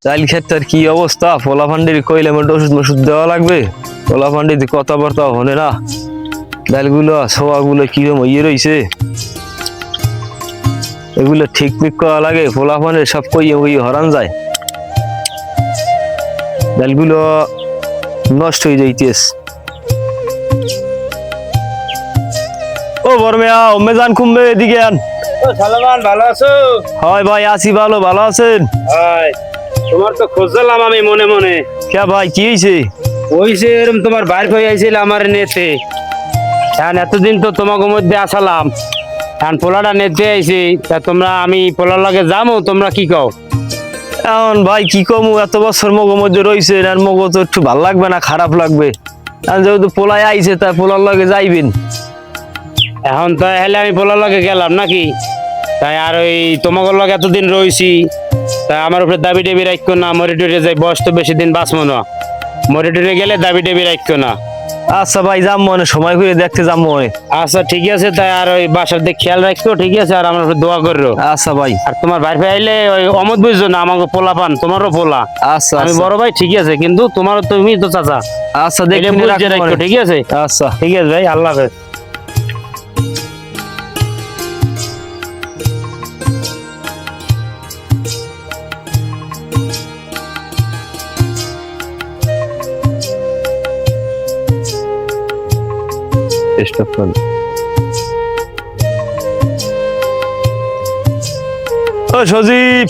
চাইল ক্ষেত্রের কি অবস্থা? পোলা ফান্ডির কইলে ওষুধ মশুদ দেওয়া লাগবে। পোলা ফান্ডিতে কথাবার্তা হনে না, ডালগুলো ছোয়াগুলো কিরম ইয়ে রয়েছে, এগুলো ঠিক ঠিক করা লাগে। পোলা ফান্ডের সব কই হরান যায়, ডালগুলো নষ্ট হয়ে যাইতেস। ও বর্মেয়া ওমে যান কুমবে এদিকে আন। সালমান ভালো আছো? হয় ভাই আছি ভালো, ভালো আছেন? হাই, তোমার তো খোঁজলাম আমি মনে মনে। কে ভাই কি হয়েছে? ওইছে এরকম তোমার বাইর হয়ে আইছিল আমার নেতে। এখন এতদিন তো তোমাকে মধ্যে আসালাম, এখন পোলাটা নেতে আইছি, তা তোমরা আমি পোলার লাগে যাবো, তোমরা কি কও? এখন ভাই কি কমু, এত বছর মগো মধ্যে রয়েছে, আর মগো তো একটু ভাল লাগবে না খারাপ লাগবে। আর যেহেতু পোলায় আইছে তাই পোলার লাগে যাইবেন। এখন তো হেলে আমি পোলার লাগে গেলাম নাকি, তাই আর ওই তোমাকে লগে এতদিন রয়েছি, তাই আমার উপরে দাবি টেবি রাখো না। মরে টরে যাই, বয়স তো বেশি দিন বাঁচবো না, মরে টরে গেলে দাবি টেবি রাখো না। আচ্ছা ভাই যাম মনে, সময় করে দেখতে যাম মনে। আচ্ছা ঠিক আছে, তাই আর ওই বাসার দিকে খেয়াল রাখো, ঠিক আছে? আর আমার উপরে দোয়া করো। আচ্ছা ভাই। আর তোমার ভাই ভাই আইলে ওই অমত বুঝছো না, আমাকে পোলা পান, তোমারও পোলা। আচ্ছা আমি আচ্ছা বড় ভাই, ঠিক আছে, কিন্তু তোমারও তুমি তো চাচা। আচ্ছা এটা দেখে বুঝে রাখো, ঠিক আছে? আচ্ছা ঠিক আছে ভাই, আল্লাহ হাফেজ। চেষ্টা করুন। ও সজীব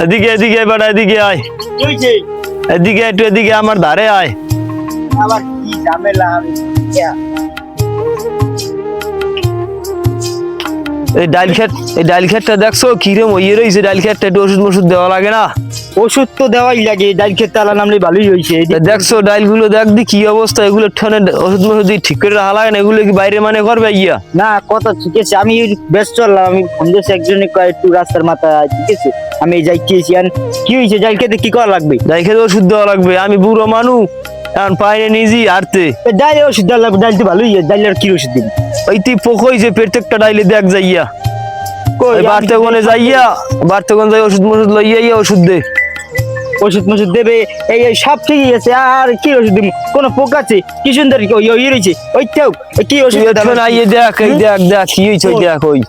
এদিকে এদিকে বেটা এদিকে আয়, এদিকে একটু এদিকে আমার ধারে আয়। আবার কি ঝামেলা? এই ডাইল খেতটা দেখছো কিরম ইয়ে রয়েছে, ডাইল খেতটা একটু ওষুধ মশুদ দেওয়া লাগে না? ওষুধ তো দেওয়াই লাগে, ডাল খেতে আলা নামলে ভালোই হয়েছে। দেখছো ডাইল গুলো দেখ দি কি অবস্থা, এগুলো ঠানে ওষুধ মশুদ দিয়ে ঠিক করে রাখা লাগে না, এগুলো কি বাইরে মানে করবে ইয়া? না কথা ঠিক আছে, আমি ব্যস্ত চললাম, আমি ফোন দিয়েছি একজনে একটু রাস্তার মাথায়, ঠিক আছে আমি যাইতেছি। আর কি হয়েছে, ডাল খেতে কি করা লাগবে? ডাইল খেতে ওষুধ দেওয়া লাগবে, আমি বুড়ো মানুষ এখন পাইনে নিজেই হারতে। ডালে ওষুধ দেওয়া লাগবে, ডাল তো ভালোই, ডাল আর কি ওষুধ দিবি? ওই তুই পোক হয়েছে প্রত্যেকটা ডাইলে দেখ যাইয়া, ওই বাড়তে কোনে যাইয়া, বাড়তে কোন যাই ওষুধ মশুদ লইয়া ইয়া ওষুধ দে। ওষুধ মশুদ দেবে, এই এই সব ঠিকই আছে, আর কি ওষুধ দিব? কোনো পোক আছে? কি সুন্দর ইয়ে রয়েছে, ওইটাও কি ওষুধ তুই একটু না ইয়ে দেখ, এই দেখ দেখ কি হয়েছে, ওই দেখ ওই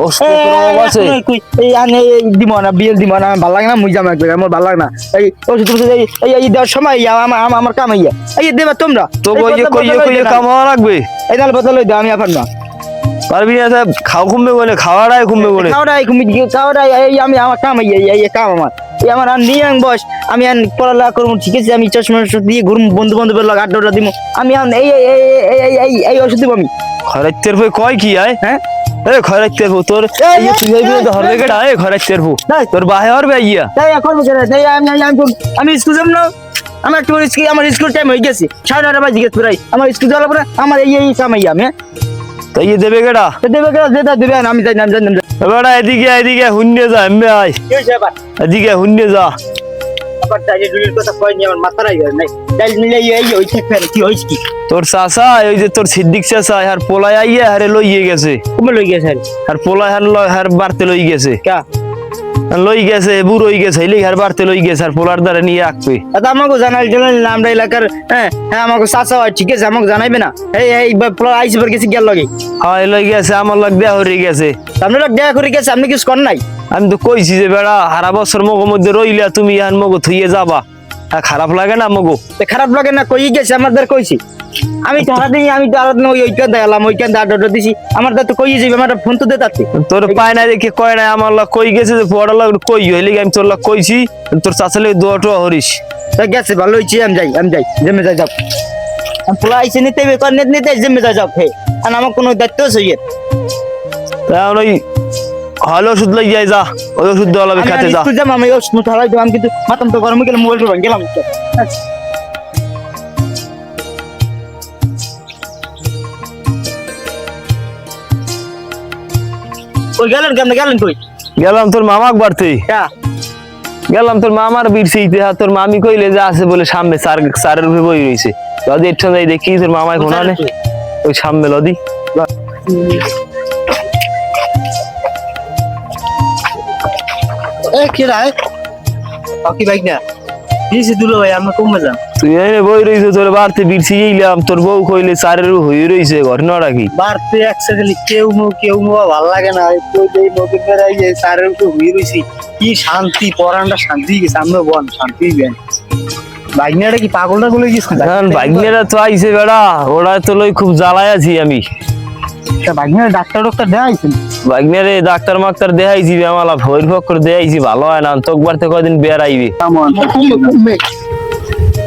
ওষুধ প্রভাব আছে। দিব না, বিয়েল দিব না, ভালো লাগে না, মুই জামা একবার আমার ভালো লাগে না। এই ওষুধ এই দেওয়ার সময় আমার কাম হইয়া এই দেবা তোমরা তো কইয়ে কামাওয়া লাগবে। এই নাল বদল দাও, আমি এখন না পারবি না স্যার, খাও কমবে বলে, খাওয়াটাই কমবে বলে। খাওয়াটাই এই আমি আমার কাম হইয়া, এই কাম আমার, এই আমার আর নিয়ে বস। আমি আর পড়ালেখা করবো, ঠিক আছে? আমি চশমা দিয়ে ঘুরবো, বন্ধু বান্ধবের লগে আড্ডা দিব। আমি এই এই ওষুধ দিব আমি। খরাইতের বই কয় কি আয়? হ্যাঁ এ খরাইতের বউ তোর তুই ধরবে কেডা? এ খরাইতের বউ তোর বাহে হরবে ইয়া। আমি স্কুল যাব না, আমার একটু আমার স্কুল টাইম হয়ে গেছে, 9:30 বাজে গেছে প্রায়। আমার স্কুল যাওয়ার পরে আমার এই কামাই আমি তাই ইয়ে দেবে কেডা? দেবে যেটা দেবে, আমি যাই না জানি। বেড়া এদিকে এদিকে হুন্যে যা, এমনি আয় এদিকে হুন্যে যা। আবার ডাইলে ডুলির কথা কয়নি, আমার মাথা নাই নাই ডাইল মিলে এই ওই থেকে কি হইছে কি? তোর চাচা ওই যে তোর সিদ্দিক চাচা আর পোলায় আইয়া হারে লইয়ে গেছে। কমে লই গেছে আর পোলায় হার বাড়তে লই গেছে, কা লই গেছে বুড়ো হয়ে গেছে, এই হার বাড়তে লই গেছে, আর পোলার দ্বারা নিয়ে রাখবে। দাদা আমাকে জানাইল না, আমরা এলাকার হ্যাঁ হ্যাঁ আমাকে চাচা হয়, ঠিক আছে? আমাকে জানাইবে না? এই আইসি পর গেছি গেল লগে, হয় লই গেছে, আমার লাগ দেয়া হয়ে গেছে। আপনারা দেখা করে গেছে, আপনি কিছু করেন নাই? আমি তো কইছি যে বেড়া হারা বছর মগো মধ্যে রইলা তুমি এখন মগো থইয়ে যাবা, খারাপ লাগে না মগো? খারাপ লাগে না, কই গেছে আমাদের কইছি। আমি তো হারাদিন, আমি তো আর ওইখান দেখালাম, ওইখান আড্ডা দিছি, আমার তো কই যাবে, আমার ফোন তো দে তাতে। তোর পায় না দেখে কয় না, আমার লাগ কই গেছে যে পড়া লাগ কই হইলে আমি তোর লাগ কইছি, তোর চাচালে দোয়া টোয়া হরিস। তা গেছে ভালো হয়েছে, আমি যাই জেমে যাই, যাও পোলা আইসে নিতে নিতে জেমে যাও হে, আর আমার কোনো দায়িত্ব আছে? এখন ওই হলে ওষুধ লই যাই, যা ওই ওষুধ দেওয়া লাগবে খাতে যা। আমি ওষুধ হারাই দিলাম, কিন্তু মাতাম তো গরমে গেলে মোবাইল টোবাইল গেলাম। ওই গেলেন কেমন গেলেন? কই গেলাম তোর মামাক বাড়তে, কা গেলাম তোর মামার বিরসিতে। তোর মামি কইলে যে আছে বলে সামনে চারের উপরে বই রয়েছে, যদি একটু যাই দেখি তোর মামায় ঘোনানে ওই সামনে লদি। এ কি রায় কি বাইক না দিয়েছি দুলো ভাই আমরা কমে যান তুই এনে বই রইছে তোর বাড়তে বিরছি গেলাম তোর বউ কইলে চারের হয়ে রইছে ঘর নড়া কি বাড়তে একসা গেলে কেউ ভাল লাগে না কেউ যে নদীর বেড়াই যে সারের উপর হয়ে রয়েছি কি শান্তি পরানটা শান্তি গেছে আমরা বল শান্তি বেন বাইকনাটা কি পাগলটা গুলো গেছে এখন বাইকনেরা তো আইছে বেড়া ওরা তো লই খুব জ্বালায় আছি আমি বাইকনাটা ডাক্তার দেখাইছেন বাইকনেরে ডাক্তার মাক্তার দেখাইছি আমালা ভৈর ফক্কর দেখাইছি ভালো হয় না তোক বাড়তে কদিন বেড়াইবে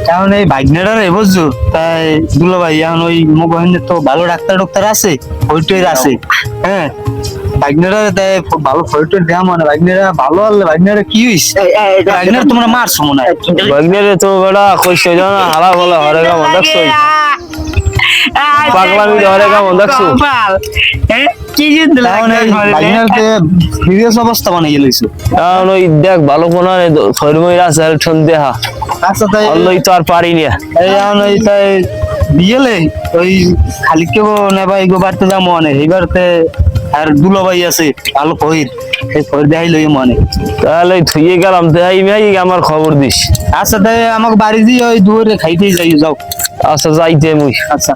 কারণ এই বাইকনাটার বুঝছো তাই দুলো ভাই এখন ওই মোবাইলে তো ভালো ডাক্তার আছে ফোরটোয়ের আছে হ্যাঁ বাইকনাটা তাই ভালো ফোরটোয়ের দেওয়া মানে বাইকনাটা ভালো হলে বাইকনাটা কি হইছে বাইকনাটা তোমরা মারছো মনে হয় বাইকনেরে তো বেড়া কইছে জানা হালা বলা হরে কেমন দেখছো পাগলামি হরে কেমন দেখছো সিরিয়াস অবস্থা বানিয়ে গেলিছো কারণ ওই দেখ ভালো কোন শরীর আছে ঠন দেহা আচ্ছা তাই অল্লই তো আর পারি না এই এখন ওই তাই বিয়েলে ওই খালি কেউ নেবা এগো বাড়তে যাবো অনেক এইবারতে আর দুলো ভাই আছে ভালো ফহির এই ফহির দেখাই লই মনে তাহলে থুয়ে গেলাম দেখাই ভাই আমার খবর দিস আচ্ছা তাই আমাকে বাড়ি দিয়ে ওই দুয়ারে খাইতেই যাই যাও আচ্ছা যাইতে মুই আচ্ছা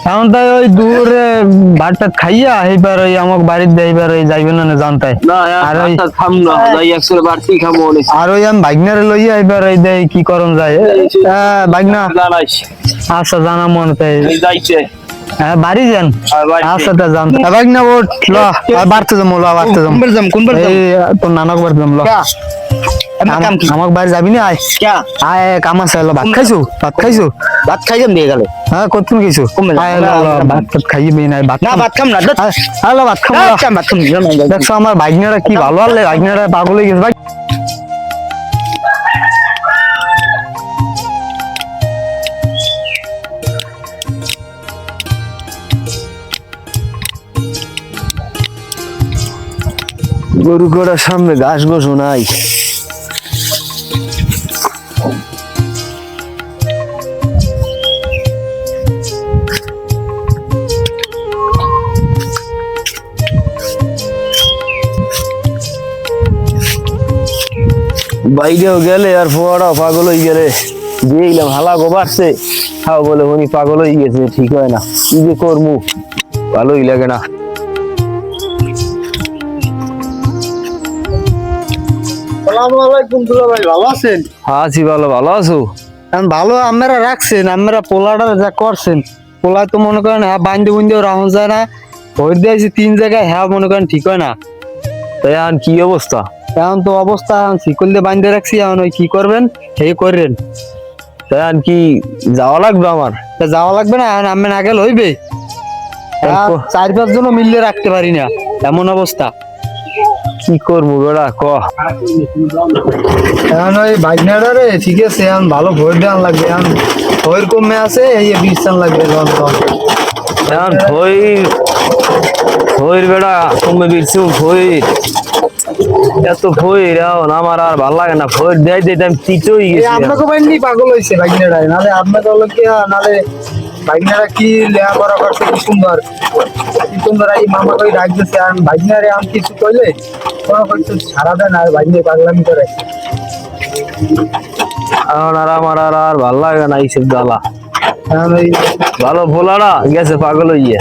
এখন তাই ওই দূরে ভাতটা খাইয়া এইবার ওই আমাকে বাড়ির দিয়ে এইবার ওই যাইবে না জানতাই না আর ওই থাম না যাই একসাথে বাড়তি খাবো অনেক আর ওই আমি বাইকনারে লইয়া এইবার ওই দেয় কি করন যায় বাইকনা জানাইস আচ্ছা জানা মনে তাই যাইতে হ্যাঁ বাড়ি যান বাড়িতে। আচ্ছা তা জান বাইকনা ওঠ ল আর বাড়তে যাম কোনবার এই তোর নানক বাড়তে যাম ল আমাকে বাড়ি যাবি না আয় আয় কাম আছে ল ভাত খাইছো ভাত খাইজাম দিয়ে গেল হ্যাঁ কতক্ষণ খাইছো আয় ল ভাত খাইবি না ভাত খাম না হ্যালো ভাত খাম দেখছো আমার বাইকনারা কি ভালো আলে বাইকনারা পাগল হয়ে গেছে ভাই গরু গোড়ার সামনে ঘাস গোসো নাই বাইরেও গেলে আর ফোয়ারা পাগল হয়ে গেলে দিয়েইলাম হালা গোবারছে খাও বলে উনি পাগল হয়ে গেছে ঠিক হয় না কি যে করমু ভালোই লাগে না ভালো আছেন আছি ভালো ভালো আছো ভালো আমরা রাখছেন আমরা পোলাটা যা করছেন পোলা তো মনে করেন হ্যাঁ বান্ধে বুন্ধে রাহন যায় না ভোট দিয়েছি 3 জায়গায় হ্যাঁ মনে করেন ঠিক হয় না তাই এখন কি অবস্থা এখন তো অবস্থা শিকল দিয়ে বান্ধে রাখছি এখন ওই কি করবেন এই করেন তাই এখন কি যাওয়া লাগবে আমার তা যাওয়া লাগবে না এখন আমি না গেলে হইবে 4-5 জন মিললে রাখতে পারি না এমন অবস্থা কি করবো বেড়া ক এখন ওই বাইকনাটা রে ঠিক আছে এখন ভালো ভোট দেওয়ান লাগবে এখন ভয়ের কমে আছে এই 20 টান লাগবে এখন ভইর বেড়া কমে বিরছু ভইর এত ভইর এখন আমার আর ভালো লাগে না ভইর দেয় দিতে আমি তিতই গেছি আপনাকে বাইন্দি পাগল হইছে বাইকনাটা নালে আপনাকে হলো কি নালে বাইকনারা কি লেয়া করা করছে কি সুন্দর এই মামা কই রাখতেছে আর বাইকনারে আম কিছু কইলে কোনো কিছু ছাড়া দেয় না আর বাইকনে পাগলামি করে এখন আর আমার আর ভালো লাগে না এইসব জ্বালা এখন ওই ভালো ভোলারা গেছে পাগল হইয়া